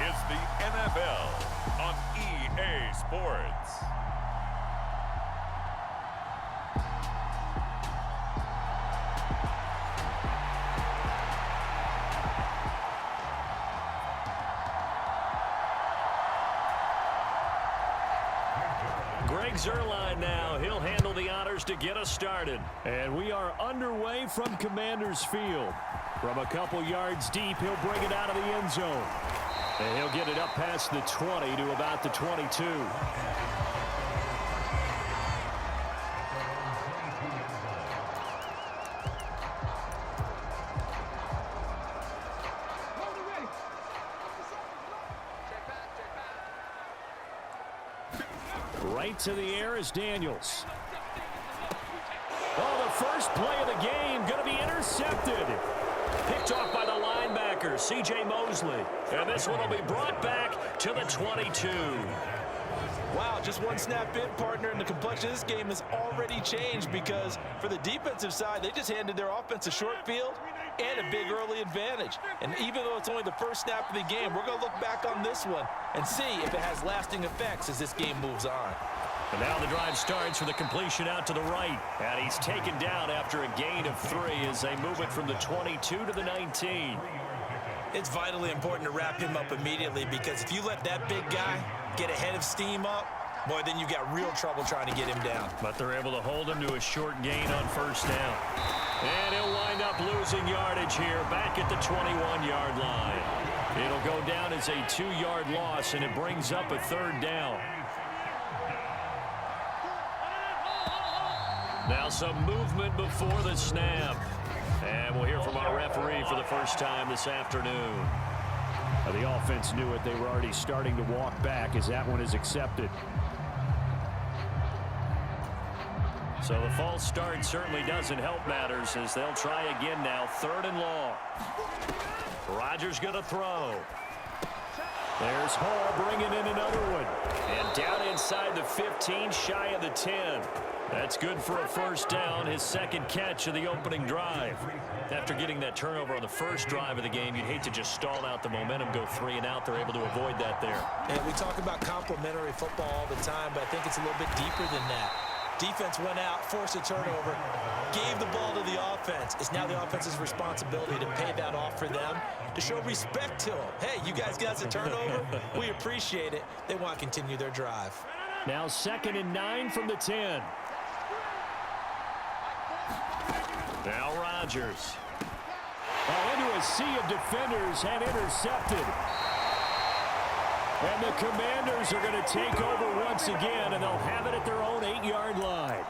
is the NFL on EA Sports. Greg Zuerlein now. He'll handle the honors to get us started. And we are underway from Commander's Field. From a couple yards deep, he'll bring it out of the end zone. And he'll get it up past the 20 to about the 22. Right to the air is Daniels. Oh, the first play of the game going to be intercepted. Picked off by the linebacker, C.J. Mosley. And this one will be brought back to the 22. Wow, just one snap in, partner, and the complexion of this game has already changed because for the defensive side, they just handed their offense a short field and a big early advantage. And even though it's only the first snap of the game, we're going to look back on this one and see if it has lasting effects as this game moves on. And now the drive starts with a completion out to the right. And he's taken down after a gain of 3 as they move it from the 22 to the 19. It's vitally important to wrap him up immediately because if you let that big guy get ahead of steam up, boy, then you've got real trouble trying to get him down. But they're able to hold him to a short gain on first down. And he'll wind up losing yardage here back at the 21-yard line. It'll go down as a 2-yard loss, and it brings up a third down. Now some movement before the snap. And we'll hear from our referee for the first time this afternoon. The offense knew it. They were already starting to walk back as that one is accepted. So the false start certainly doesn't help matters as they'll try again now. 3rd and long. Rodgers going to throw. There's Hall bringing in another one. And down inside the 15, shy of the 10. That's good for a first down, his second catch of the opening drive. After getting that turnover on the first drive of the game, you'd hate to just stall out the momentum, go 3 and out. They're able to avoid that there. And we talk about complementary football all the time, but I think it's a little bit deeper than that. Defense went out, forced a turnover, gave the ball to the offense. It's now the offense's responsibility to pay that off for them, to show respect to them. Hey, you guys got a turnover? We appreciate it. They want to continue their drive. Now 2nd and 9 from the 10. Now Rodgers. Oh, into a sea of defenders and intercepted. And the Commanders are going to take over once again, and they'll have it at their own 8-yard line.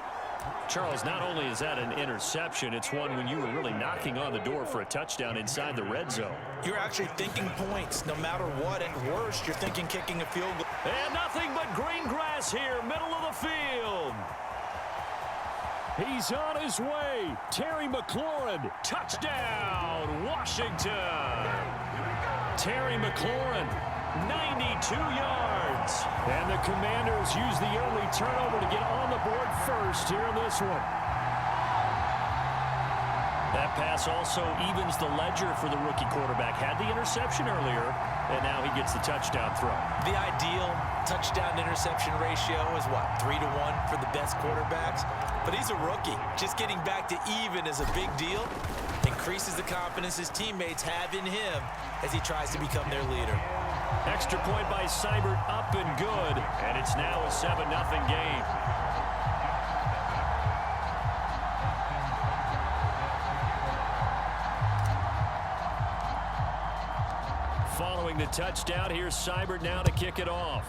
Charles, not only is that an interception, it's one when you were really knocking on the door for a touchdown inside the red zone. You're actually thinking points no matter what. At worst, you're thinking kicking a field goal. And nothing but green grass here, middle of the field. He's on his way. Terry McLaurin, touchdown, Washington. Terry McLaurin, 92 yards. And the Commanders use the early turnover to get on the board first here in this one. That pass also evens the ledger for the rookie quarterback. Had the interception earlier, and now he gets the touchdown throw. The ideal touchdown-interception ratio is, what, 3 to 1 for the best quarterbacks? But he's a rookie. Just getting back to even is a big deal. Increases the confidence his teammates have in him as he tries to become their leader. Extra point by Seibert, up and good. And it's now a 7-0 game. Following the touchdown, here's Seibert now to kick it off.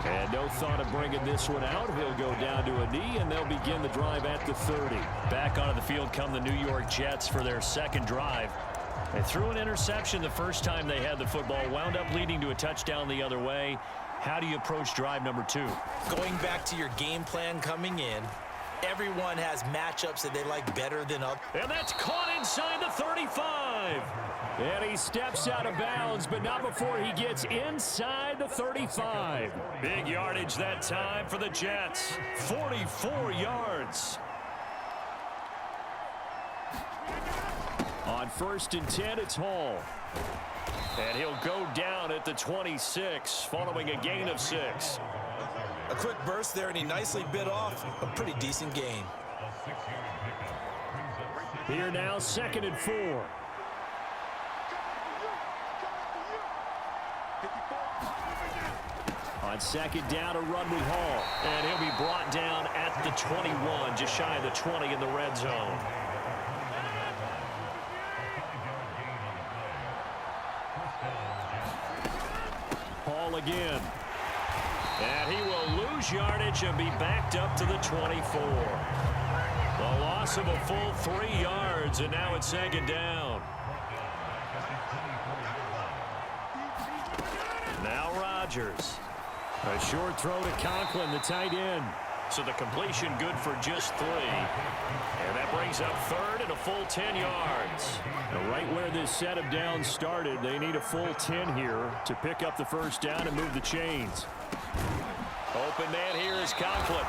And no thought of bringing this one out. He'll go down to a knee, and they'll begin the drive at the 30. Back onto the field come the New York Jets for their second drive. They threw an interception the first time they had the football, wound up leading to a touchdown the other way. How do you approach drive number 2? Going back to your game plan coming in, everyone has matchups that they like better than others. And that's caught inside the 35. And he steps out of bounds, but not before he gets inside the 35. Big yardage that time for the Jets. 44 yards. On On 1st and 10, it's Hall. And he'll go down at the 26 following a gain of 6. A quick burst there, and he nicely bit off a pretty decent gain. Here now, 2nd and 4. On 2nd down, a run with Hall. And he'll be brought down at the 21, just shy of the 20 in the red zone. Hall again. And he will lose yardage and be backed up to the 24. The loss of a full 3 yards, and now it's 2nd down. Now Rodgers. A short throw to Conklin, the tight end. So the completion good for just 3. And that brings up 3rd and a full 10 yards. Now right where this set of downs started, they need a full 10 here to pick up the 1st down and move the chains. Open man here is Conklin.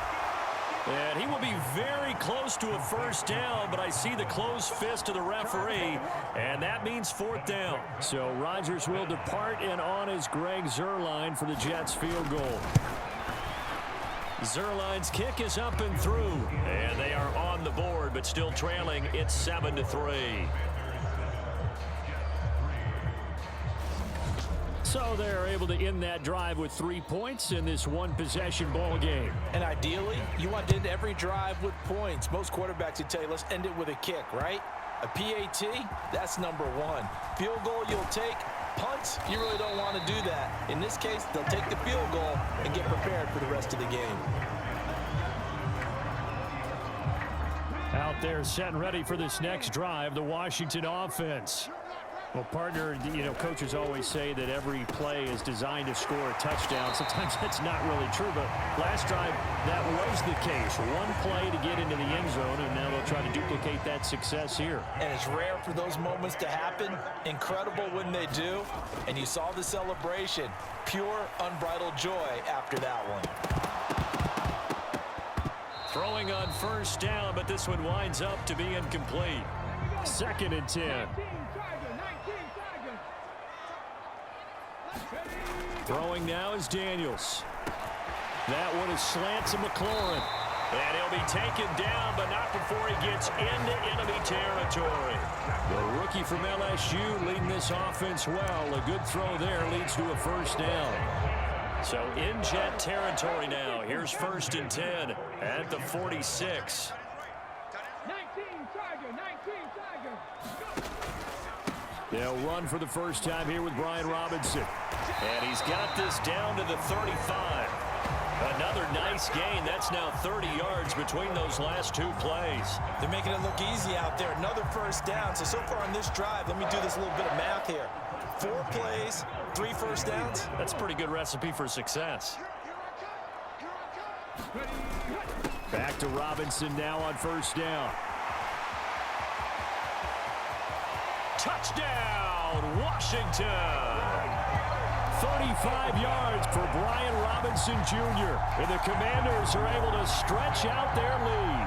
And he will be very close to a 1st down, but I see the closed fist of the referee, and that means 4th down. So Rodgers will depart, and on is Greg Zuerlein for the Jets field goal. Zuerlein's kick is up and through, and they are on the board, but still trailing. It's 7-3. So they're able to end that drive with 3 points in this one-possession ball game. And ideally, you want to end every drive with points. Most quarterbacks would tell you, let's end it with a kick, right? A PAT, that's number 1. Field goal you'll take. Punts, you really don't want to do that. In this case, they'll take the field goal and get prepared for the rest of the game. Out there set and ready for this next drive, the Washington offense. Well, partner, coaches always say that every play is designed to score a touchdown. Sometimes that's not really true, but last drive, that was the case. One play to get into the end zone, and now they'll try to duplicate that success here. And it's rare for those moments to happen. Incredible when they do. And you saw the celebration. Pure, unbridled joy after that one. Throwing on 1st down, but this one winds up to be incomplete. 2nd and 10. Throwing now is Daniels. That one is slant to McLaurin. And he'll be taken down, but not before he gets into enemy territory. The rookie from LSU leading this offense well. A good throw there leads to a 1st down. So in Jet territory now. Here's 1st and 10 at the 46. 19 Tiger. They'll run for the 1st time here with Brian Robinson. And he's got this down to the 35. Another nice gain. That's now 30 yards between those last 2 plays. They're making it look easy out there. Another 1st down. So far on this drive, let me do this little bit of math here. 4 plays, 3 1st downs. That's a pretty good recipe for success. Back to Robinson now on 1st down. Touchdown, Washington! 35 yards for Brian Robinson Jr. And the Commanders are able to stretch out their lead.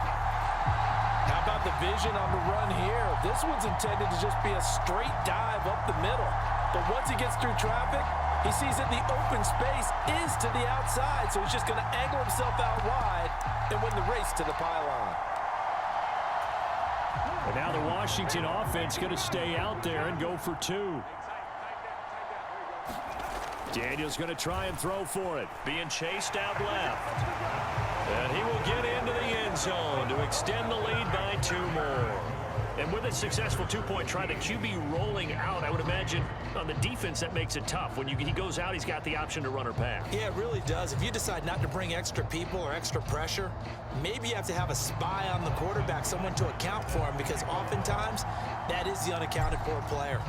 How about the vision on the run here? This one's intended to just be a straight dive up the middle. But once he gets through traffic, he sees that the open space is to the outside, so he's just going to angle himself out wide and win the race to the pylon. And now the Washington offense going to stay out there and go for 2. Daniels going to try and throw for it. Being chased out left. And he will get into the end zone to extend the lead by 2 more. And with a successful 2-point try, the QB rolling out, I would imagine on the defense that makes it tough. When he goes out, he's got the option to run or pass. Yeah, it really does. If you decide not to bring extra people or extra pressure, maybe you have to have a spy on the quarterback, someone to account for him, because oftentimes that is the unaccounted for player.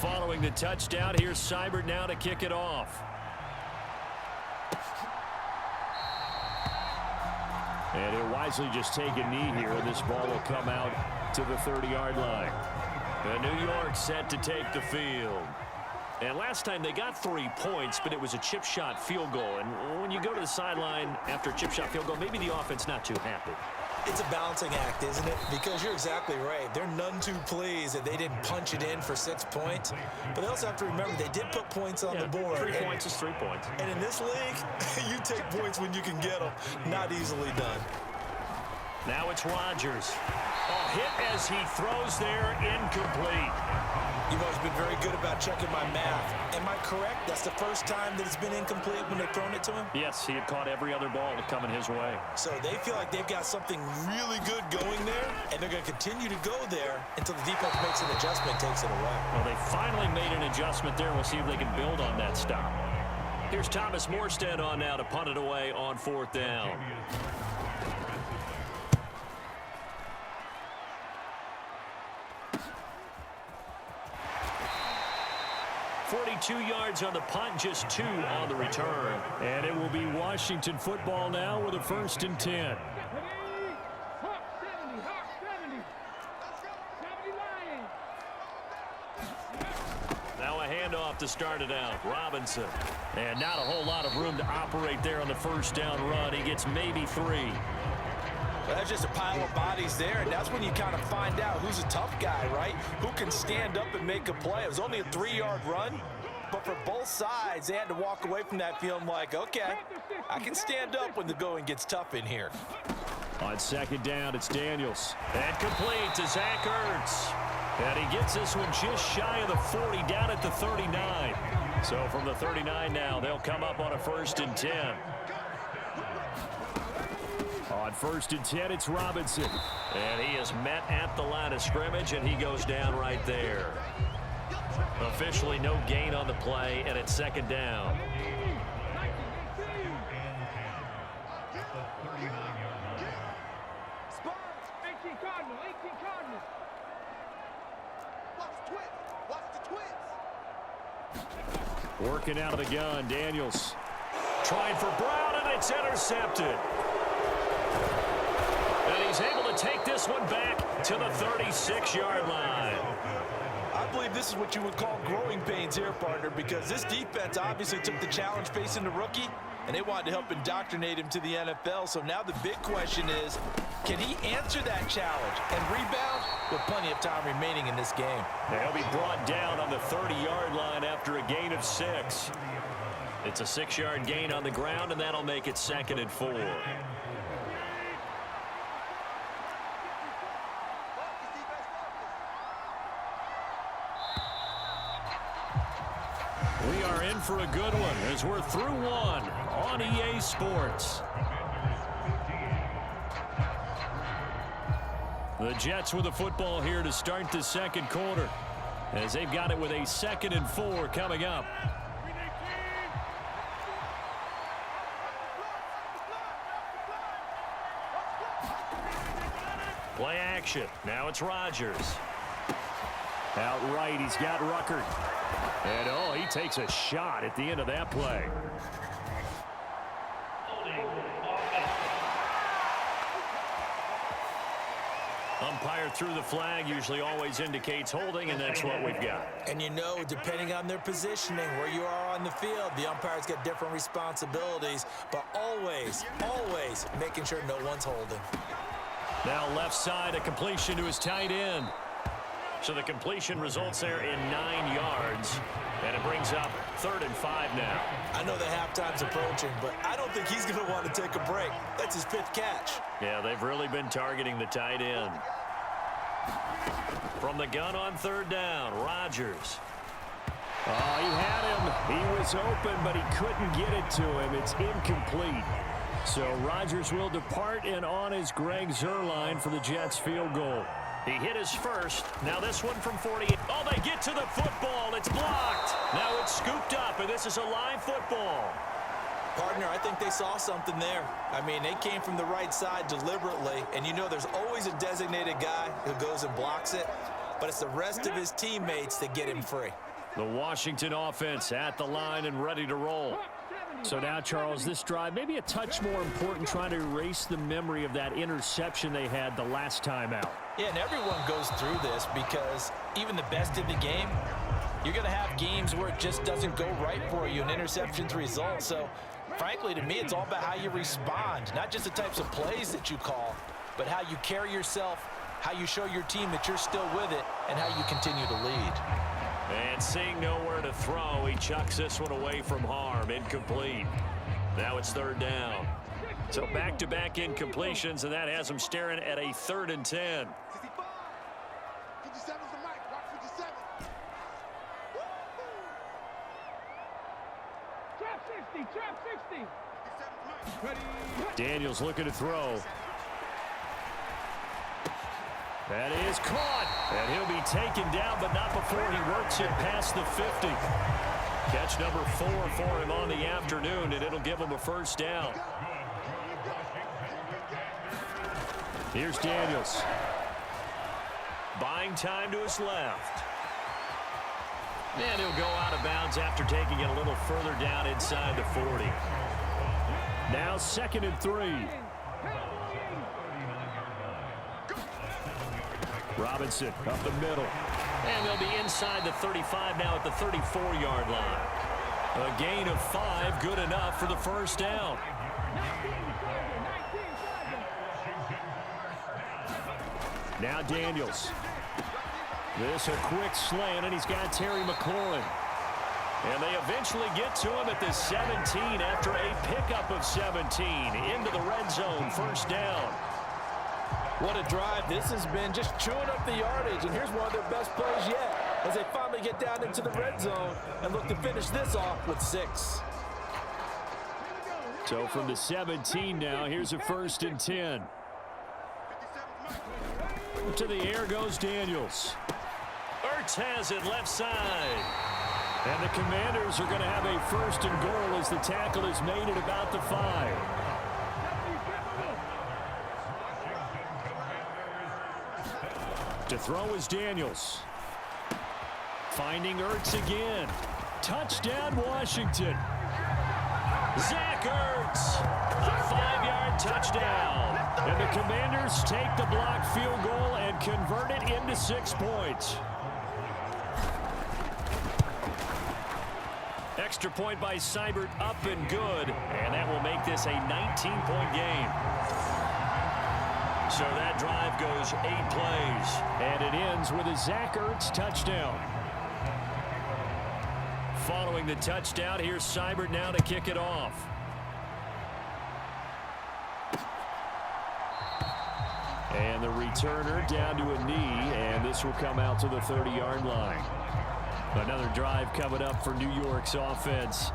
Following the touchdown, here's Seibert now to kick it off. And he'll wisely just take a knee here, and this ball will come out to the 30-yard line. And New York set to take the field. And last time they got 3 points, but it was a chip shot field goal. And when you go to the sideline after a chip shot field goal, maybe the offense not too happy. It's a balancing act, isn't it? Because you're exactly right. They're none too pleased that they didn't punch it in for 6 points. But they also have to remember they did put points on the board. 3 points is 3 points. And in this league, you take points when you can get them. Not easily done. Now it's Rodgers. A hit as he throws there, incomplete. You've always been very good about checking my math. Am I correct? That's the first time that it's been incomplete when they've thrown it to him? Yes, he had caught every other ball coming his way. So they feel like they've got something really good going there, and they're going to continue to go there until the defense makes an adjustment, takes it away. Well, they finally made an adjustment there. We'll see if they can build on that stop. Here's Thomas Morstead on now to punt it away on 4th down. .42 yards on the punt, just 2 on the return. And it will be Washington football now with a 1st and 10. Hawk 70, Hawk 70. 70 Lions. Now a handoff to start it out. Robinson. And not a whole lot of room to operate there on the 1st down run. He gets maybe 3. Well, that's just a pile of bodies there, and that's when you kind of find out who's a tough guy, right? Who can stand up and make a play. It was only a 3-yard run, but for both sides, they had to walk away from that feeling like, okay, I can stand up when the going gets tough in here. On 2nd down, it's Daniels. And complete to Zach Ertz. And he gets this one just shy of the 40, down at the 39. So from the 39 now, they'll come up on a 1st and 10. On 1st and 10, it's Robinson. And he is met at the line of scrimmage, and he goes down right there. Officially no gain on the play, and it's 2nd down. Cardinal, 18 Cardinal. Working out of the gun, Daniels. Trying for Brown, and it's intercepted. And he's able to take this one back to the 36-yard line. I believe this is what you would call growing pains here, partner, because this defense obviously took the challenge facing the rookie, and they wanted to help indoctrinate him to the NFL. So now the big question is, can he answer that challenge and rebound with plenty of time remaining in this game? They'll be brought down on the 30-yard line after a gain of 6. It's a 6-yard gain on the ground, and that'll make it 2nd and 4. We are in for a good one as we're through one on EA Sports. The Jets with the football here to start the 2nd quarter as they've got it with a 2nd and 4 coming up. Play action. Now it's Rodgers. Out right, he's got Ruckert. And, oh, he takes a shot at the end of that play. Umpire threw the flag, usually always indicates holding, and that's what we've got. And you know, depending on their positioning, where you are on the field, the umpires get different responsibilities, but always, always making sure no one's holding. Now left side, a completion to his tight end. So the completion results there in 9 yards, and it brings up 3rd and 5 now. I know the halftime's approaching, but I don't think he's going to want to take a break. That's his 5th catch. Yeah, they've really been targeting the tight end. From the gun on 3rd down, Rodgers. Oh, he had him. He was open, but he couldn't get it to him. It's incomplete. So Rodgers will depart, and on is Greg Zuerlein for the Jets field goal. He hit his first. Now this one from 48. Oh, they get to the football. It's blocked. Now it's scooped up, and this is a live football. Partner, I think they saw something there. I mean, they came from the right side deliberately, and you know there's always a designated guy who goes and blocks it, but it's the rest of his teammates that get him free. The Washington offense at the line and ready to roll. So now, Charles, this drive maybe a touch more important, trying to erase the memory of that interception they had the last time out. Yeah, and everyone goes through this because even the best in the game, you're going to have games where it just doesn't go right for you, and interceptions result. So, frankly, to me, it's all about how you respond, not just the types of plays that you call, but how you carry yourself, how you show your team that you're still with it, and how you continue to lead. And seeing nowhere to throw, he chucks this one away from harm. Incomplete. Now it's third down. So back-to-back incompletions, and that has him staring at a 3rd and 10. 57's the mic. Watch 57. Trap 60, trap 60. 57's the mic. Ready. Daniels looking to throw. That is caught. And he'll be taken down, but not before he works it past the 50. Catch number 4 for him on the afternoon, and it'll give him a first down. Here's Daniels. Buying time to his left. And he'll go out of bounds after taking it a little further down inside the 40. Now 2nd and 3. Robinson up the middle. And they'll be inside the 35 now at the 34-yard line. A gain of 5, good enough for the first down. Now Daniels. This a quick slant, and he's got Terry McLaurin. And they eventually get to him at the 17 after a pickup of 17 into the red zone, first down. What a drive this has been, just chewing up the yardage, and here's one of their best plays yet as they finally get down into the red zone and look to finish this off with 6. So from the 17 now, here's a 1st and 10. To the air goes Daniels. Ertz has it left side. And the Commanders are going to have a 1st and goal as the tackle is made at about the 5. To throw is Daniels. Finding Ertz again. Touchdown, Washington. Zach Ertz. A 5-yard touchdown. And the Commanders take the blocked field goal and convert it into 6 points. Extra point by Seibert, up and good. And that will make this a 19-point game. So that drive goes 8 plays. And it ends with a Zach Ertz touchdown. Following the touchdown, here's Seibert now to kick it off. And the returner down to a knee, and this will come out to the 30-yard line. Another drive coming up for New York's offense.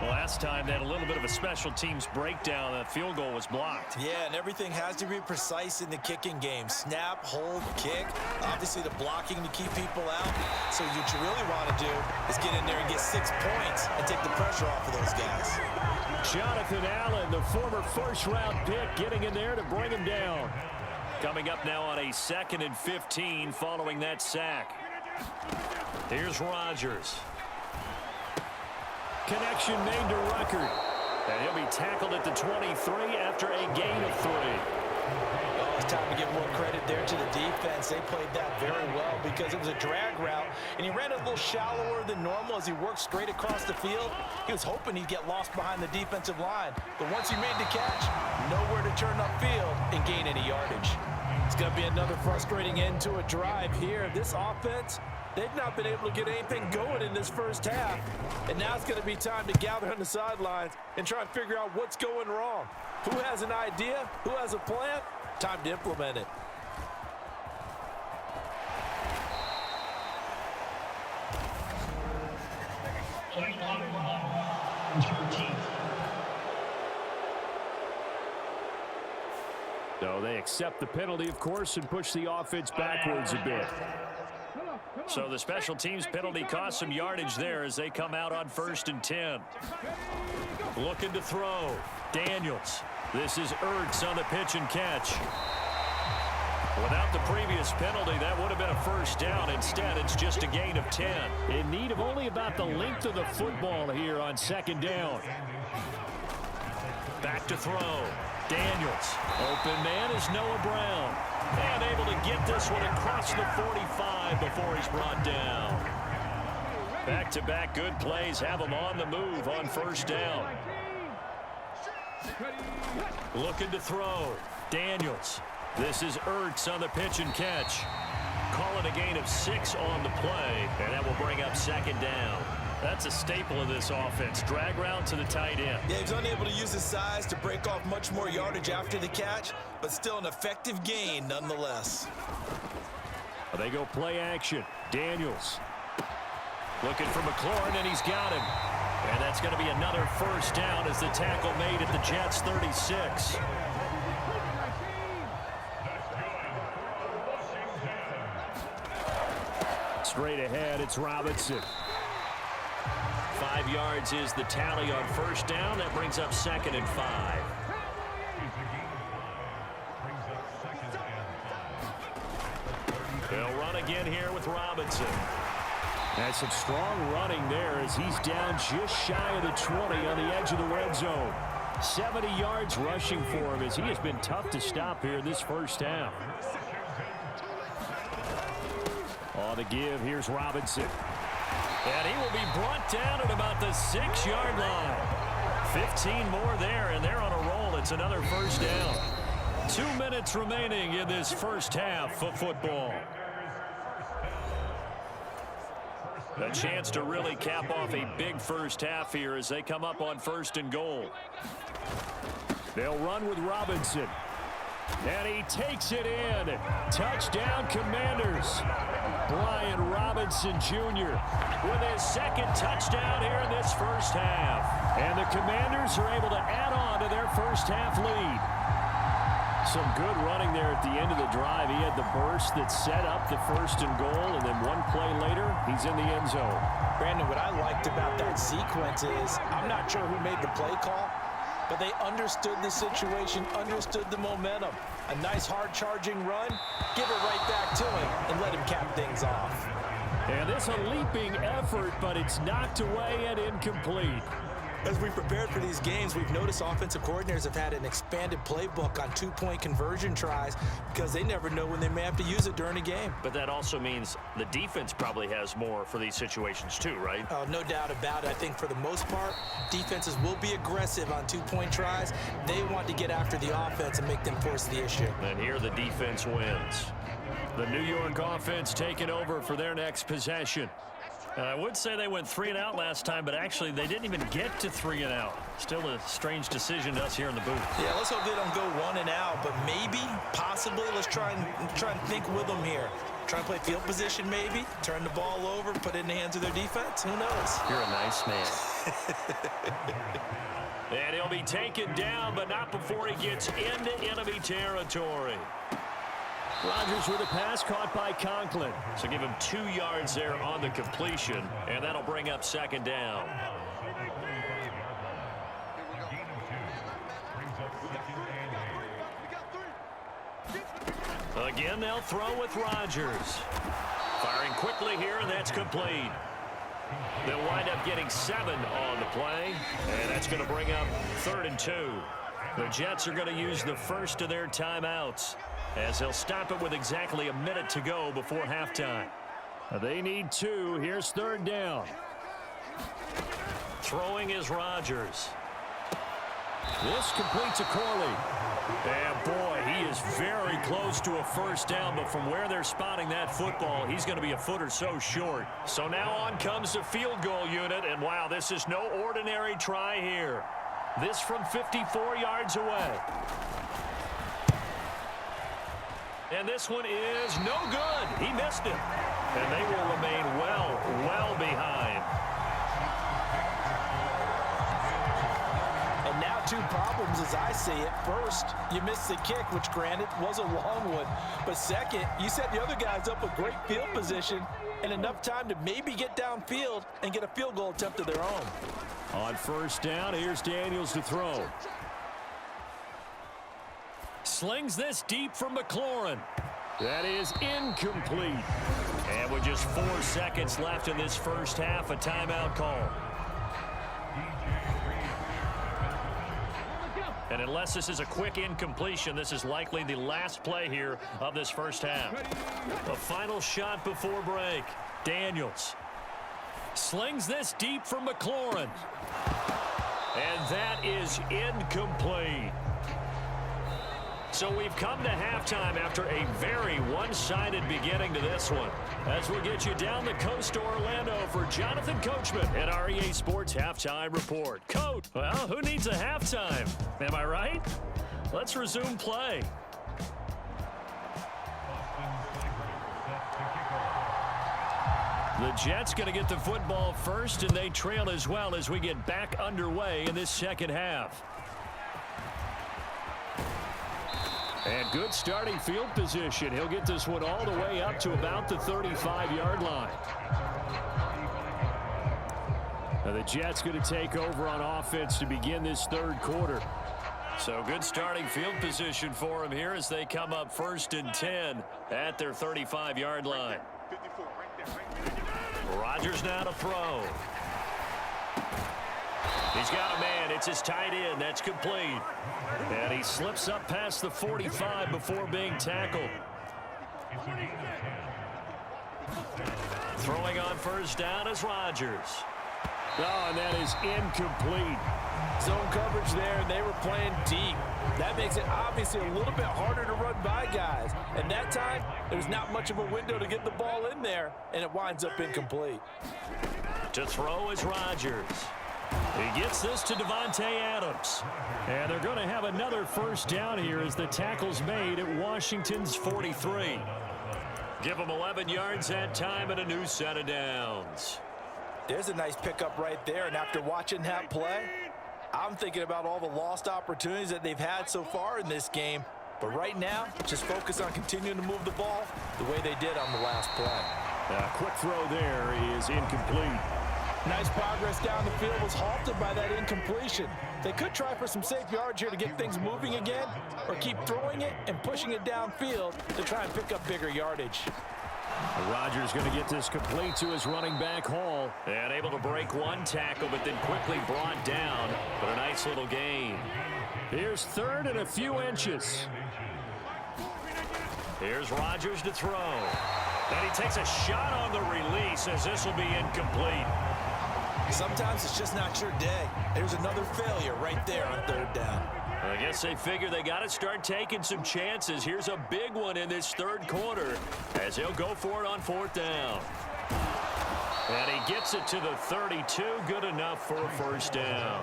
Last time they had a little bit of a special teams breakdown. That field goal was blocked. Yeah, and everything has to be precise in the kicking game. Snap, hold, kick. Obviously the blocking to keep people out. So what you really want to do is get in there and get 6 points and take the pressure off of those guys. Jonathan Allen, the former first-round pick, getting in there to bring him down. Coming up now on a 2nd and 15 following that sack. Here's Rodgers. Connection made to Ruckert. And he'll be tackled at the 23 after a gain of 3. Oh, it's time to give more credit there to the defense. They played that very well because it was a drag route, and he ran a little shallower than normal as he worked straight across the field. He was hoping he'd get lost behind the defensive line, but once he made the catch, nowhere to turn upfield and gain any yardage. It's going to be another frustrating end to a drive here. This offense, they've not been able to get anything going in this first half. And now it's going to be time to gather on the sidelines and try and figure out what's going wrong. Who has an idea? Who has a plan? Time to implement it. So they accept the penalty, of course, and push the offense backwards a bit. So the special teams penalty cost some yardage there as they come out on 1st and 10. Looking to throw. Daniels. This is Ertz on the pitch and catch. Without the previous penalty, that would have been a first down. Instead, it's just a gain of 10. In need of only about the length of the football here on 2nd down. Back to throw. Daniels. Open man is Noah Brown. And able to get this one across the 45 before he's brought down. Back-to-back good plays have him on the move on 1st down. Looking to throw. Daniels. This is Ertz on the pitch and catch. Call it a gain of 6 on the play, and that will bring up second down. That's a staple of this offense. Drag route to the tight end. Yeah, he was unable to use his size to break off much more yardage after the catch, but still an effective gain nonetheless. They go play action. Daniels looking for McLaurin, and he's got him. And that's going to be another first down as the tackle made at the Jets' 36. Straight ahead, it's Robinson. 5 yards is the tally on first down. That brings up 2nd and 5. They'll run again here with Robinson. That's some strong running there as he's down just shy of the 20 on the edge of the red zone. 70 yards rushing for him as he has been tough to stop here in this first half. On the give, here's Robinson. And he will be brought down at about the 6-yard line. 15 more there, and they're on a roll. It's another first down. 2 minutes remaining in this first half of football. A chance to really cap off a big first half here as they come up on 1st and goal. They'll run with Robinson. And he takes it in. Touchdown, Commanders. Brian Robinson Jr. with his 2nd touchdown here in this first half. And the Commanders are able to add on to their first half lead. Some good running there at the end of the drive. He had the burst that set up the 1st and goal, and then one play later, he's in the end zone. Brandon, what I liked about that sequence is I'm not sure who made the play call, but they understood the situation, understood the momentum. A nice hard-charging run, give it right back to him, and let him cap things off. And it's a leaping effort, but it's knocked away and incomplete. As we prepared for these games, we've noticed offensive coordinators have had an expanded playbook on 2-point conversion tries because they never know when they may have to use it during a game. But that also means the defense probably has more for these situations too, right? No doubt about it. I think for the most part, defenses will be aggressive on 2-point tries. They want to get after the offense and make them force the issue. And here the defense wins. The New York offense taking over for their next possession. I would say they went 3 and out last time, but actually they didn't even get to 3 and out. Still a strange decision to us here in the booth. Yeah, let's hope they don't go 1 and out, but maybe, possibly, let's try and think with them here. Try and play field position maybe, turn the ball over, put it in the hands of their defense. Who knows? You're a nice man. And he'll be taken down, but not before he gets into enemy territory. Rodgers with a pass caught by Conklin. So give him 2 yards there on the completion, and that'll bring up 2nd down. Again, they'll throw with Rodgers. Firing quickly here, and that's complete. They'll wind up getting 7 on the play, and that's going to bring up 3rd and 2. The Jets are going to use the first of their timeouts, as they'll stop it with exactly a minute to go before halftime. They need 2. Here's 3rd down. Throwing is Rodgers. This completes a Corley. And boy, he is very close to a first down, but from where they're spotting that football, he's going to be a foot or so short. So now on comes the field goal unit, and wow, this is no ordinary try here. This from 54 yards away. And this one is no good. He missed it. And they will remain well behind. And now 2 problems as I see it. First, you missed the kick, which granted was a long one. But second, you set the other guys up with great field position and enough time to maybe get downfield and get a field goal attempt of their own. On first down, here's Daniels to throw. Slings this deep from McLaurin. That is incomplete. And with just 4 seconds left in this first half, a timeout call. And unless this is a quick incompletion, this is likely the last play here of this first half. The final shot before break. Daniels slings this deep from McLaurin. And that is incomplete. So we've come to halftime after a very one-sided beginning to this one. As we'll get you down the coast to Orlando for Jonathan Coachman at our EA Sports Halftime Report. Coach, well, who needs a halftime? Am I right? Let's resume play. The Jets going to get the football first, and they trail as well as we get back underway in this second half. And good starting field position. He'll get this one all the way up to about the 35-yard line. Now the Jets going to take over on offense to begin this third quarter. So good starting field position for them here as they come up 1st and 10 at their 35-yard line. Rodgers now to throw. He's got a man. It's his tight end. That's complete. And he slips up past the 45 before being tackled. Throwing on first down is Rodgers. Oh, and that is incomplete. Zone coverage there, and they were playing deep. That makes it obviously a little bit harder to run by guys. And that time, there's not much of a window to get the ball in there, and it winds up incomplete. To throw is Rodgers. He gets this to Devontae Adams. And they're going to have another first down here as the tackle's made at Washington's 43. Give them 11 yards that time and a new set of downs. There's a nice pickup right there, and after watching that play, I'm thinking about all the lost opportunities that they've had so far in this game. But right now, just focus on continuing to move the ball the way they did on the last play. A quick throw there is incomplete. Nice progress down the field was halted by that incompletion. They could try for some safe yards here to get things moving again, or keep throwing it and pushing it downfield to try and pick up bigger yardage. Rodgers going to get this complete to his running back Hall. And able to break one tackle, but then quickly brought down. But a nice little gain. Here's 3rd and a few inches. Here's Rodgers to throw. And he takes a shot on the release as this will be incomplete. Sometimes it's just not your day. There's another failure right there on 3rd down. I guess they figure they got to start taking some chances. Here's a big one in this third quarter as he'll go for it on 4th down. And he gets it to the 32. Good enough for a first down.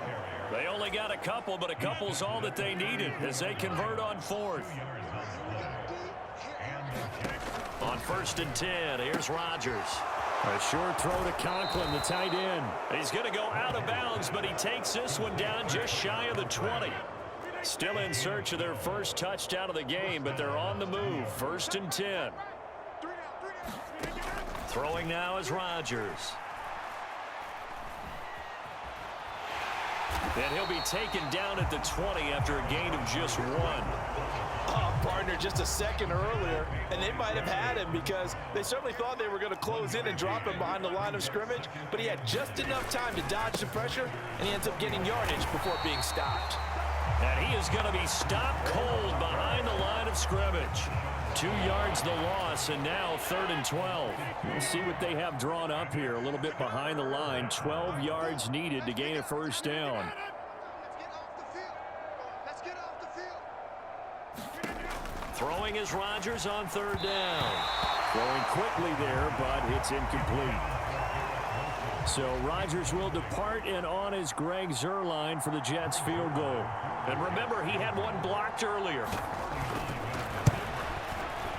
They only got a couple, but a couple's all that they needed as they convert on 4th. On 1st and 10, here's Rodgers. A short throw to Conklin, the tight end. He's going to go out of bounds, but he takes this one down just shy of the 20. Still in search of their first touchdown of the game, but they're on the move. 1st and 10. Throwing now is Rodgers. And he'll be taken down at the 20 after a gain of just 1. Partner just a second earlier, and they might have had him because they certainly thought they were going to close in and drop him behind the line of scrimmage, but he had just enough time to dodge the pressure, and he ends up getting yardage before being stopped. And he is going to be stopped cold behind the line of scrimmage. 2 yards the loss, and now 3rd and 12. We'll see what they have drawn up here. A little bit behind the line. 12 yards needed to gain a first down. Throwing is Rodgers on 3rd down. Throwing quickly there, but it's incomplete. So Rodgers will depart, and on is Greg Zuerlein for the Jets field goal. And remember, he had one blocked earlier.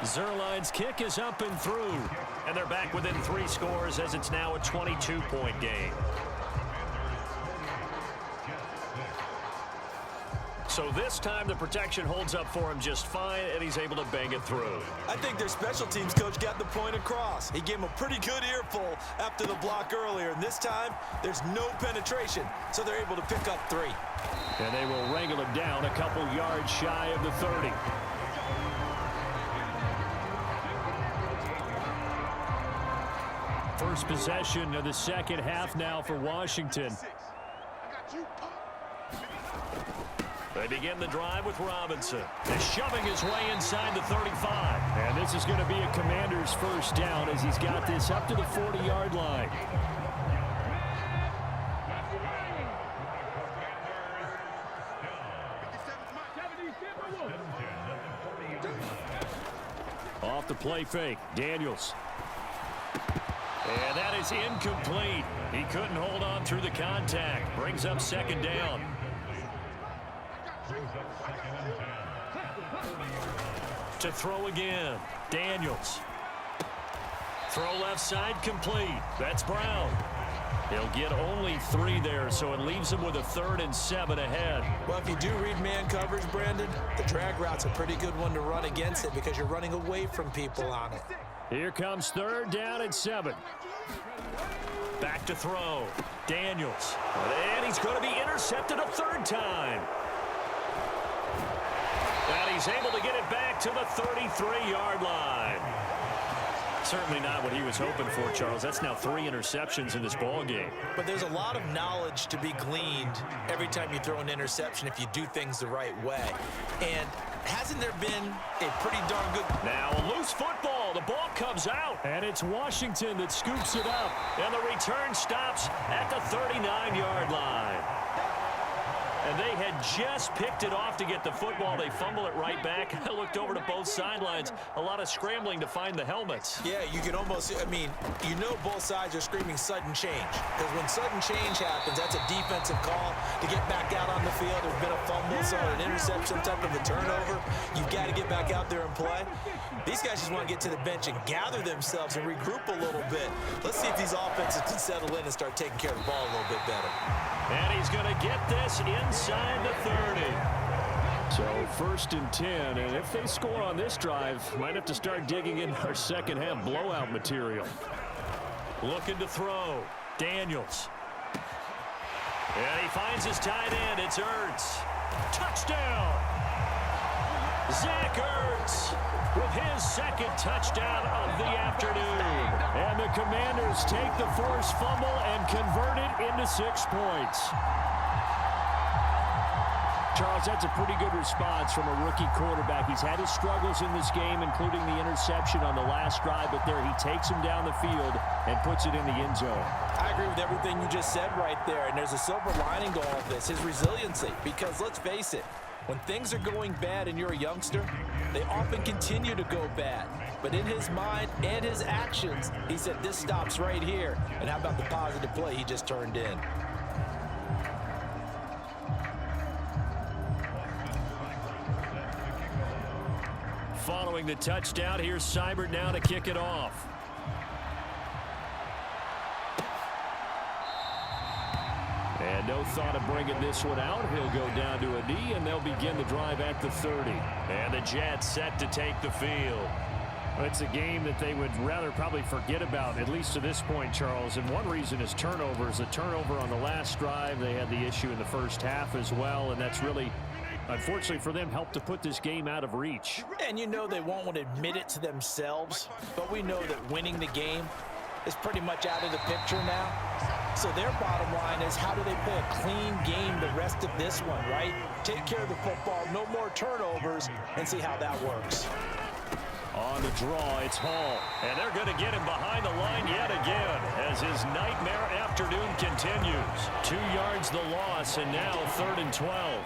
Zuerlein's kick is up and through. And they're back within 3 scores as it's now a 22-point game. So this time the protection holds up for him just fine, and he's able to bang it through. I think their special teams coach got the point across. He gave him a pretty good earful after the block earlier, and this time there's no penetration, so they're able to pick up 3. And they will wrangle him down a couple yards shy of the 30. First possession of the second half now for Washington. They begin the drive with Robinson. He's shoving his way inside the 35. And this is going to be a Commander's first down as he's got this up to the 40-yard line. the play fake. Daniels. And that is incomplete. He couldn't hold on through the contact. Brings up second down. To throw again. Daniels. Throw left side complete. That's Brown. He'll get only 3 there, so it leaves him with a 3rd and 7 ahead. Well, if you do read man coverage, Brandon, the drag route's a pretty good one to run against it because you're running away from people on it. Here comes 3rd down and 7. Back to throw. Daniels. And he's going to be intercepted a 3rd time. And he's able to get it back to the 33-yard line. Certainly not what he was hoping for, Charles. That's now 3 interceptions in this ball game. But there's a lot of knowledge to be gleaned every time you throw an interception if you do things the right way. And hasn't there been a pretty darn good... Now a loose football. The ball comes out. And it's Washington that scoops it up. And the return stops at the 39-yard line. And they had just picked it off to get the football. They fumble it right back. I looked over to both sidelines. A lot of scrambling to find the helmets. Yeah, you can almost, I mean, you know both sides are screaming sudden change. Because when sudden change happens, that's a defensive call to get back out on the field. There's been a fumble, so an interception, type of a turnover. You've got to get back out there and play. These guys just want to get to the bench and gather themselves and regroup a little bit. Let's see if these offenses can settle in and start taking care of the ball a little bit better. And he's going to get this inside the 30. So 1st and 10, and if they score on this drive, might have to start digging in our second half blowout material. Looking to throw. Daniels. And he finds his tight end. It's Ertz. Touchdown! Zach Ertz with his 2nd touchdown of the afternoon. And the Commanders take the forced fumble and convert it into 6 points. Charles, that's a pretty good response from a rookie quarterback. He's had his struggles in this game, including the interception on the last drive, but there he takes him down the field and puts it in the end zone. I agree with everything you just said right there, and there's a silver lining to all of this, his resiliency, because let's face it, when things are going bad and you're a youngster, they often continue to go bad. But in his mind and his actions, he said, this stops right here. And how about the positive play he just turned in? Following the touchdown, here's Seibert now to kick it off. And no thought of bringing this one out. He'll go down to a knee, and they'll begin the drive at the 30. And the Jets set to take the field. Well, it's a game that they would rather probably forget about, at least to this point, Charles. And one reason is turnovers. A turnover on the last drive. They had the issue in the first half as well, and that's really, unfortunately for them, helped to put this game out of reach. And you know they won't want to admit it to themselves, but we know that winning the game is pretty much out of the picture now. So their bottom line is, how do they play a clean game the rest of this one, right? Take care of the football, no more turnovers, and see how that works. On the draw, it's Hall. And they're going to get him behind the line yet again as his nightmare afternoon continues. 2 yards the loss, and now 3rd and 12.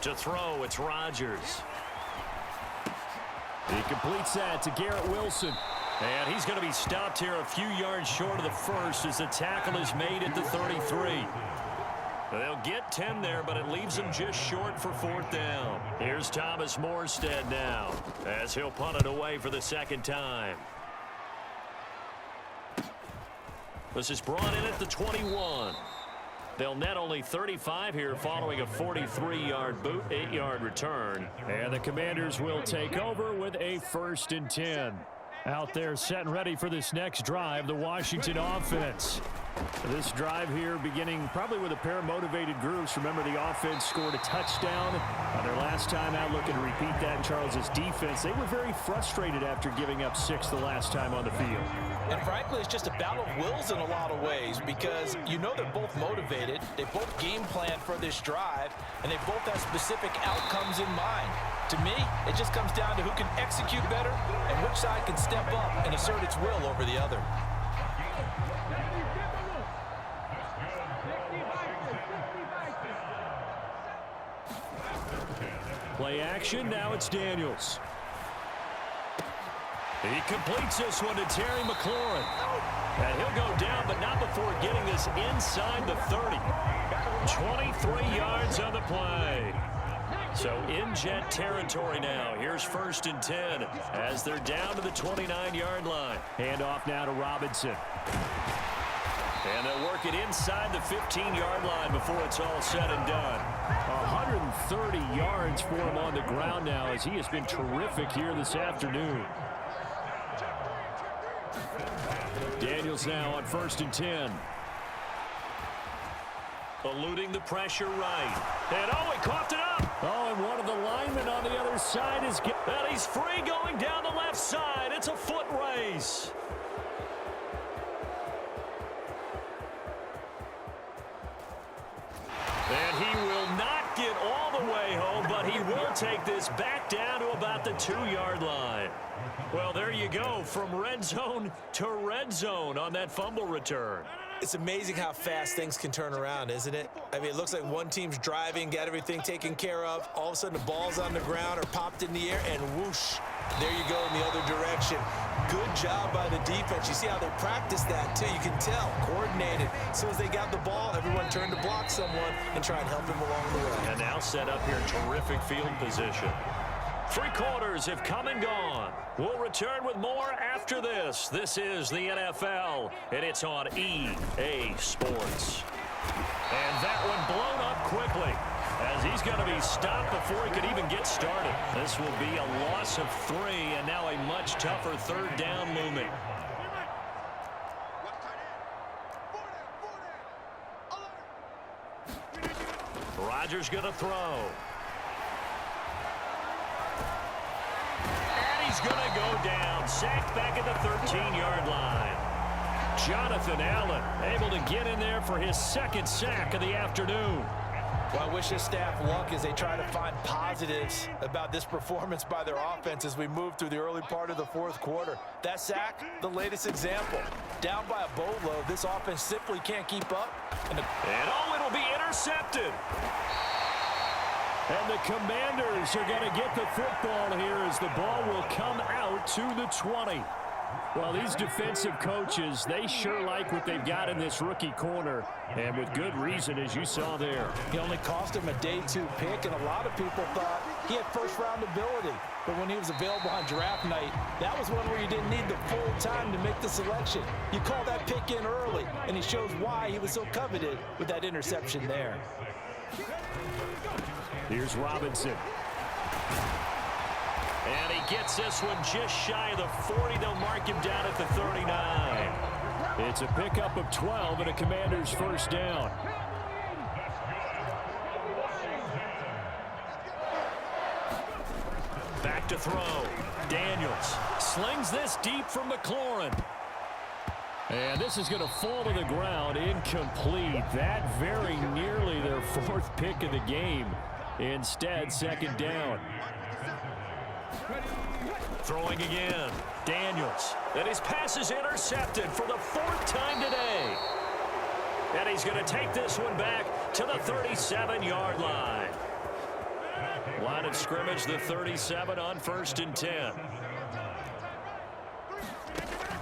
To throw, it's Rodgers. He completes that to Garrett Wilson. And he's going to be stopped here a few yards short of the first as the tackle is made at the 33. They'll get 10 there, but it leaves them just short for 4th down. Here's Thomas Morstead now as he'll punt it away for the 2nd time. This is brought in at the 21. They'll net only 35 here following a 43-yard boot, 8-yard return. And the Commanders will take over with a 1st and 10. Out there set and ready for this next drive, the Washington offense. This drive here beginning probably with a pair of motivated groups. Remember, the offense scored a touchdown on their last time out. Looking to repeat that in Charles's defense. They were very frustrated after giving up 6 the last time on the field. And frankly, it's just a battle of wills in a lot of ways, because you know they're both motivated. They both game plan for this drive, and they both have specific outcomes in mind. To me, it just comes down to who can execute better and which side can step up and assert its will over the other. Play action. Now it's Daniels. He completes this one to Terry McLaurin. And he'll go down, but not before getting this inside the 30. 23 yards on the play. So in Jet territory now. Here's 1st and 10 as they're down to the 29-yard line. Handoff now to Robinson. And they'll work it inside the 15-yard line before it's all said and done. 130 yards for him on the ground now as he has been terrific here this afternoon. Daniels now on 1st and 10. Eluding the pressure right. And he coughed it up. Oh, and one of the linemen on the other side is getting... And he's free going down the left side. It's a foot race. And he will not get all the way home, but he will take this back down to about the 2-yard line. Well, there you go, from red zone to red zone on that fumble return. It's amazing how fast things can turn around, isn't it? I mean, it looks like one team's driving, got everything taken care of. All of a sudden, the ball's on the ground or popped in the air, and whoosh, there you go in the other direction. Good job by the defense. You see how they practice that, too. You can tell, coordinated. As soon as they got the ball, everyone turned to block someone and try and help him along the way. And now set up here, terrific field position. 3 quarters have come and gone. We'll return with more after this. This is the NFL, and it's on EA Sports. And that one blown up quickly as he's going to be stopped before he could even get started. This will be a loss of 3, and now a much tougher 3rd down looming. Rodgers going to throw. He's going to go down, sacked back at the 13-yard line. Jonathan Allen able to get in there for his 2nd sack of the afternoon. Well, I wish his staff luck as they try to find positives about this performance by their offense as we move through the early part of the 4th quarter. That sack, the latest example. Down by a boatload, this offense simply can't keep up. And it'll be intercepted. And the Commanders are going to get the football here as the ball will come out to the 20. Well, these defensive coaches, they sure like what they've got in this rookie corner, and with good reason, as you saw there. He only cost him a day 2 pick, and a lot of people thought he had 1st-round ability. But when he was available on draft night, that was one where you didn't need the full time to make the selection. You call that pick in early, and he shows why he was so coveted with that interception there. Here's Robinson. And he gets this one just shy of the 40. They'll mark him down at the 39. It's a pickup of 12 and a Commander's 1st down. Back to throw. Daniels slings this deep from McLaurin. And this is going to fall to the ground, incomplete. That very nearly their 4th pick of the game. Instead, 2nd down. Throwing again. Daniels. And his pass is intercepted for the 4th time today. And he's going to take this one back to the 37-yard line. Line of scrimmage, the 37 on 1st and 10.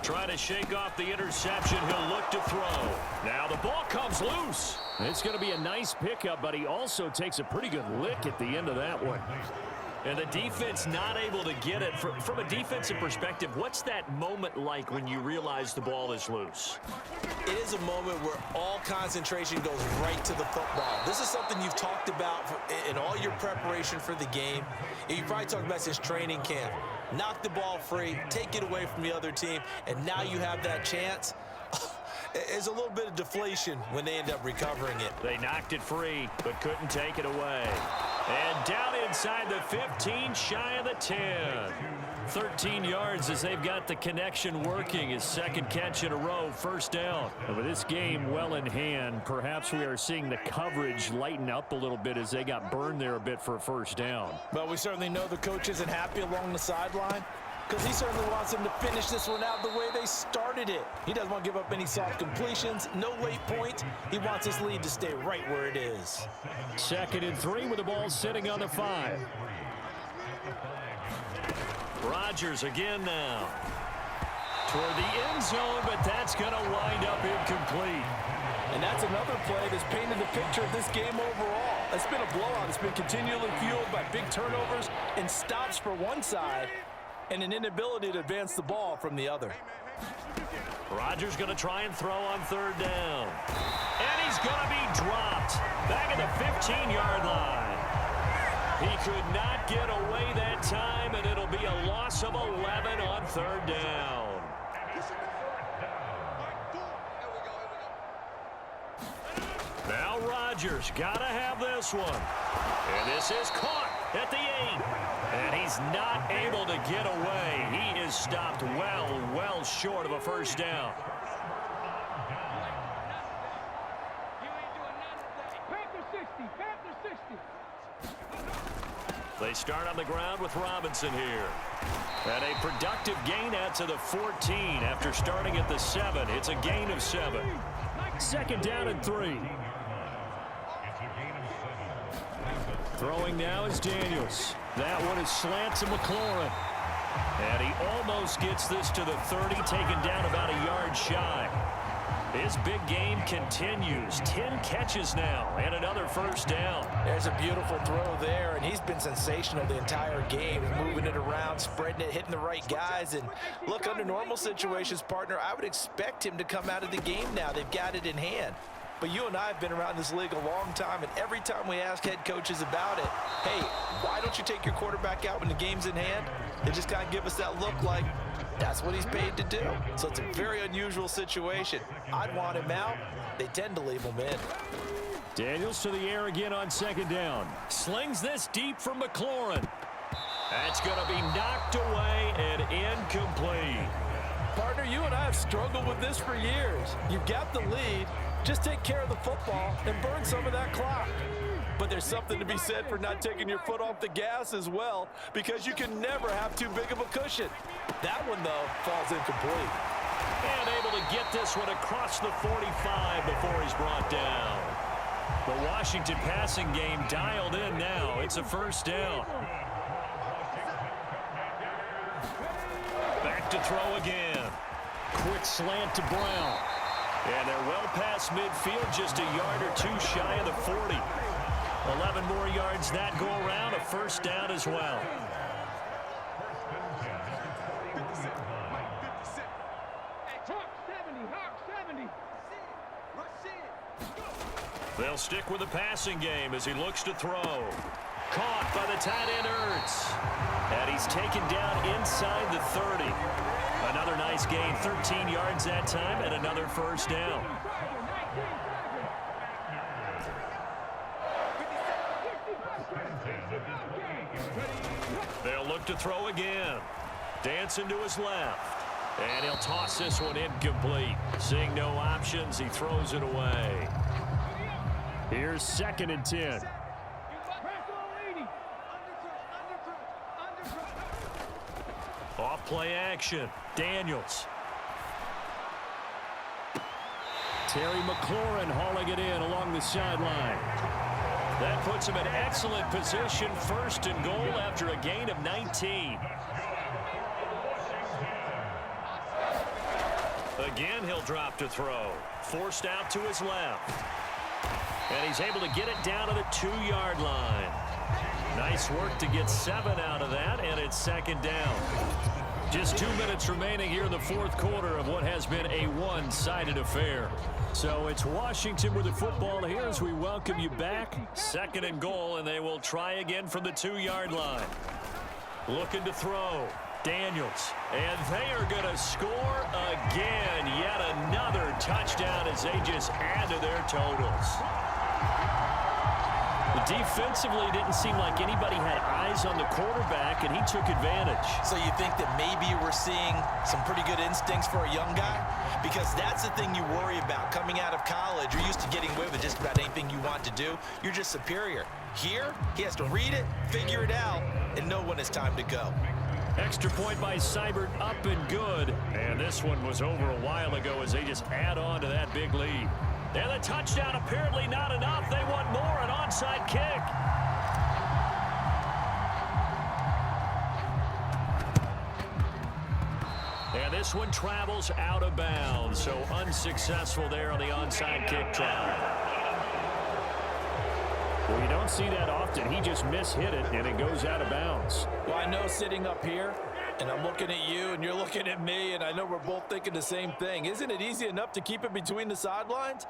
Trying to shake off the interception. He'll look to throw. Now the ball comes loose. It's going to be a nice pickup, but he also takes a pretty good lick at the end of that one. And the defense not able to get it. From a defensive perspective, what's that moment like when you realize the ball is loose? It is a moment where all concentration goes right to the football. This is something you've talked about in all your preparation for the game. You probably talked about since training camp. Knock the ball free, take it away from the other team, and now you have that chance. There's a little bit of deflation when they end up recovering it. They knocked it free, but couldn't take it away. And down inside the 15, shy of the 10. 13 yards as they've got the connection working. His 2nd catch in a row, 1st down. And with this game well in hand, perhaps we are seeing the coverage lighten up a little bit as they got burned there a bit for a 1st down. But we certainly know the coach isn't happy along the sideline, because he certainly wants them to finish this one out the way they started it. He doesn't want to give up any soft completions, no late points. He wants his lead to stay right where it is. 2nd and 3 with the ball sitting on the 5. Rodgers again now. Toward the end zone, but that's going to wind up incomplete. And that's another play that's painted the picture of this game overall. It's been a blowout. It's been continually fueled by big turnovers and stops for one side and an inability to advance the ball from the other. Rodgers going to try and throw on third down. And he's going to be dropped back at the 15-yard line. He could not get away that time, and it'll be a loss of 11 on third down. Now Rodgers got to have this one. And this is caught at the 8. And he's not able to get away. He is stopped well short of a first down. Panther 60, Panther 60. They start on the ground with Robinson here. And a productive gain out to the 14 after starting at the 7. It's a gain of 7. Second down and 3. Throwing now is Daniels. That one is slant to McLaurin. And he almost gets this to the 30, taken down about a yard shy. His big game continues. 10 catches now and another first down. There's a beautiful throw there, and he's been sensational the entire game, moving it around, spreading it, hitting the right guys. And look, under normal situations, partner, I would expect him to come out of the game now. They've got it in hand. But you and I have been around this league a long time, and every time we ask head coaches about it, hey, why don't you take your quarterback out when the game's in hand? They just kind of give us that look like that's what he's paid to do. So it's a very unusual situation. I'd want him out. They tend to leave him in. Daniels to the air again on second down. Slings this deep for McLaurin. That's going to be knocked away and incomplete. Partner, you and I have struggled with this for years. You've got the lead. Just take care of the football and burn some of that clock. But there's something to be said for not taking your foot off the gas as well, because you can never have too big of a cushion. That one, though, falls incomplete. And able to get this one across the 45 before he's brought down. The Washington passing game dialed in now. It's a first down. Back to throw again. Quick slant to Brown. And they're well past midfield, just a yard or two shy of the 40. 11 more yards that go around, a first down as well. Hawk 70, Hawk 70. They'll stick with the passing game as he looks to throw. Caught by the tight end Ertz. And he's taken down inside the 30. Another nice gain, 13 yards that time, and another first down. They'll look to throw again. Dancing to his left. And he'll toss this one incomplete. Seeing no options, he throws it away. Here's second and 10. Off play action. Daniels. Terry McLaurin hauling it in along the sideline. That puts him in excellent position, first and goal after a gain of 19. Again, he'll drop to throw. Forced out to his left. And he's able to get it down to the 2-yard line. Nice work to get 7 out of that, and it's second down. Just 2 minutes remaining here in the fourth quarter of what has been a one-sided affair. So it's Washington with the football here as we welcome you back. Second and goal, and they will try again from the 2-yard line. Looking to throw. Daniels. And they are going to score again. Yet another touchdown as they just add to their totals. Defensively, it didn't seem like anybody had eyes on the quarterback, and he took advantage. So you think that maybe we're seeing some pretty good instincts for a young guy? Because that's the thing you worry about coming out of college. You're used to getting away with just about anything you want to do. You're just superior. Here, he has to read it, figure it out, and know when it's time to go. Extra point by Seibert, up and good. And this one was over a while ago as they just add on to that big lead. And the touchdown apparently not enough. They want more, an onside kick. And this one travels out of bounds, so unsuccessful there on the onside kick try. Well, you don't see that often. He just mishit it, and it goes out of bounds. Well, I know sitting up here, and I'm looking at you, and you're looking at me, and I know we're both thinking the same thing. Isn't it easy enough to keep it between the sidelines?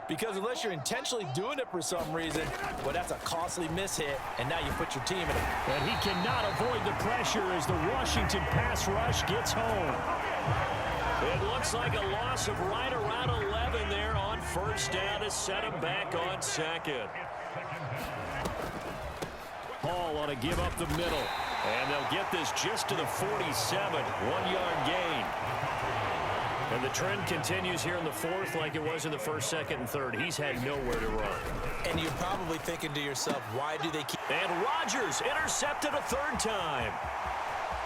Because unless you're intentionally doing it for some reason, well, that's a costly mishit, and now you put your team in it. And he cannot avoid the pressure as the Washington pass rush gets home. It looks like a loss of right around 11 there on first down to set him back on second. Hall on a give up the middle. And they'll get this just to the 47, 1-yard gain. And the trend continues here in the fourth like it was in the first, second, and third. He's had nowhere to run. And you're probably thinking to yourself, why do they keep... And Rodgers intercepted a third time.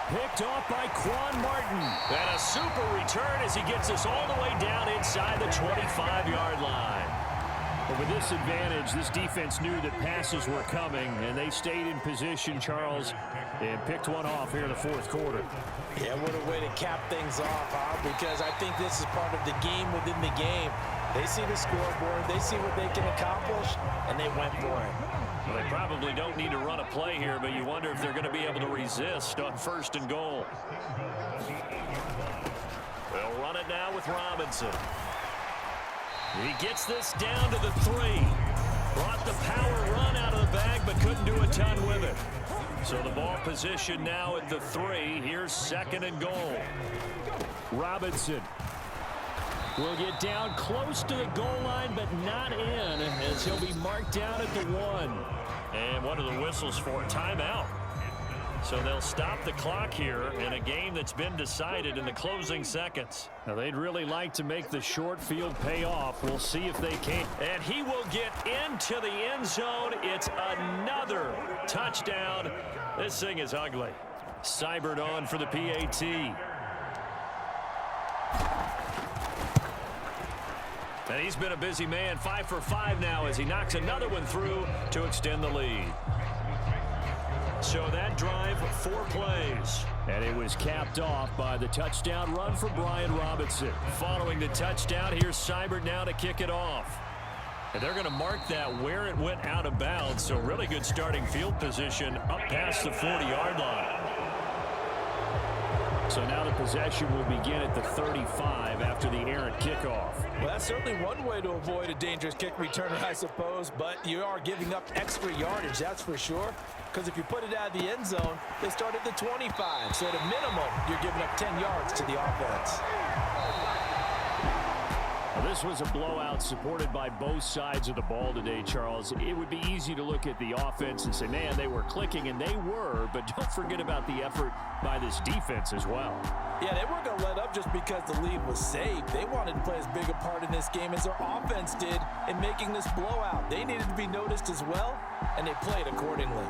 Picked off by Quan Martin. And a super return as he gets us all the way down inside the 25-yard line. But with this advantage, this defense knew that passes were coming, and they stayed in position, Charles, and picked one off here in the fourth quarter. Yeah, what a way to cap things off, huh? Because I think this is part of the game within the game. They see the scoreboard, they see what they can accomplish, and they went for it. Well, they probably don't need to run a play here, but you wonder if they're going to be able to resist on first and goal. They'll run it now with Robinson. He gets this down to the 3. Brought the power run out of the bag, but couldn't do a ton with it. So the ball position now at the 3. Here's second and goal. Robinson will get down close to the goal line, but not in, as he'll be marked down at the 1. And what are the whistles for? Timeout. So they'll stop the clock here in a game that's been decided in the closing seconds. Now, they'd really like to make the short field pay off. We'll see if they can. And he will get into the end zone. It's another touchdown. This thing is ugly. Seibert on for the PAT. And he's been a busy man, 5 for 5 now as he knocks another one through to extend the lead. So that drive, 4 plays. And it was capped off by the touchdown run for Brian Robinson. Following the touchdown, here's Seibert now to kick it off. And they're going to mark that where it went out of bounds. So really good starting field position up past the 40-yard line. So now the possession will begin at the 35 after the errant kickoff. Well, that's certainly one way to avoid a dangerous kick returner, I suppose, but you are giving up extra yardage, that's for sure. Because if you put it out of the end zone, they start at the 25. So at a minimum, you're giving up 10 yards to the offense. Well, this was a blowout supported by both sides of the ball today, Charles. It would be easy to look at the offense and say, man, they were clicking, and they were, but don't forget about the effort by this defense as well. Yeah, they weren't going to let up just because the lead was saved. They wanted to play as big a part in this game as their offense did in making this blowout. They needed to be noticed as well, and they played accordingly.